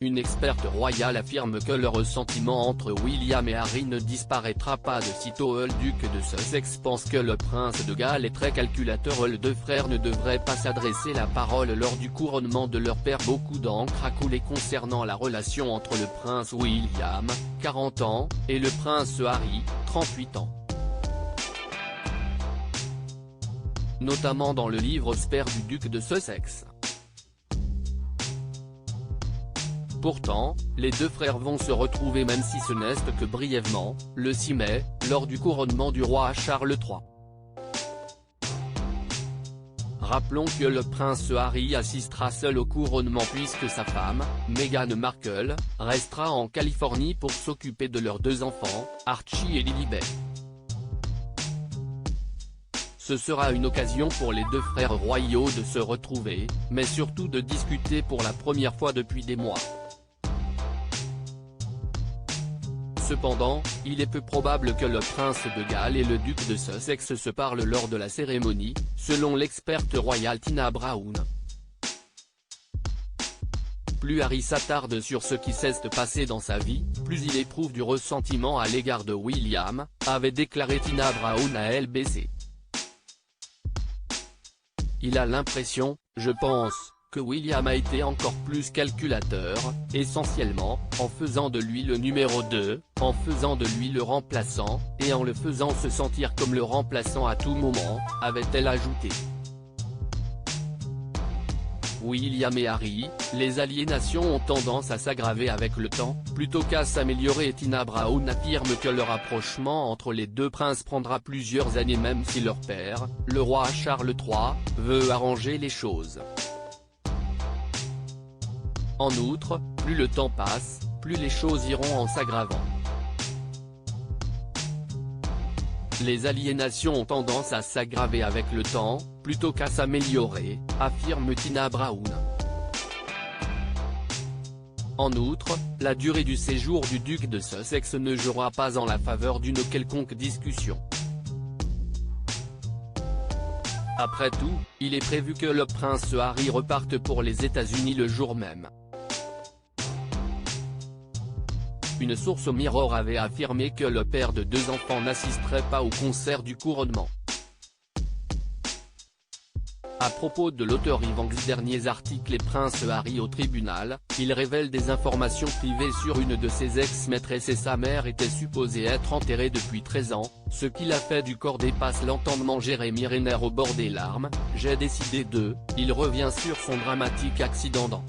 une experte royale affirme que le ressentiment entre William et Harry ne disparaîtra pas de sitôt. Le duc de Sussex pense que le prince de Galles est très calculateur. Les deux frères ne devraient pas s'adresser la parole lors du couronnement de leur père. Beaucoup d'encre a coulé concernant la relation entre le prince William, 40 ans, et le prince Harry, 38 ans. Notamment dans le livre Spare du duc de Sussex. Pourtant, les deux frères vont se retrouver même si ce n'est que brièvement, le 6 mai, lors du couronnement du roi Charles III. Rappelons que le prince Harry assistera seul au couronnement puisque sa femme, Meghan Markle, restera en Californie pour s'occuper de leurs deux enfants, Archie et Lilibet. Ce sera une occasion pour les deux frères royaux de se retrouver, mais surtout de discuter pour la première fois depuis des mois. Cependant, il est peu probable que le prince de Galles et le duc de Sussex se parlent lors de la cérémonie, selon l'experte royale Tina Brown. Plus Harry s'attarde sur ce qui s'est passé dans sa vie, plus il éprouve du ressentiment à l'égard de William, avait déclaré Tina Brown à LBC. Il a l'impression, je pense, que William a été encore plus calculateur, essentiellement, en faisant de lui le numéro 2, en faisant de lui le remplaçant, et en le faisant se sentir comme le remplaçant à tout moment, avait-elle ajouté. William et Harry, les aliénations ont tendance à s'aggraver avec le temps, plutôt qu'à s'améliorer. Tina Brown affirme que le rapprochement entre les deux princes prendra plusieurs années même si leur père, le roi Charles III, veut arranger les choses. En outre, plus le temps passe, plus les choses iront en s'aggravant. Les aliénations ont tendance à s'aggraver avec le temps, plutôt qu'à s'améliorer, affirme Tina Brown. En outre, la durée du séjour du duc de Sussex ne jouera pas en la faveur d'une quelconque discussion. Après tout, il est prévu que le prince Harry reparte pour les États-Unis le jour même. Une source au Mirror avait affirmé que le père de deux enfants n'assisterait pas au concert du couronnement. À propos de l'auteur Ivanx, derniers articles et prince Harry au tribunal, il révèle des informations privées sur une de ses ex-maîtresses et sa mère était supposée être enterrée depuis 13 ans, ce qui l'a fait du corps dépasse l'entendement. Jérémy Renner au bord des larmes, j'ai décidé de, il revient sur son dramatique accident dans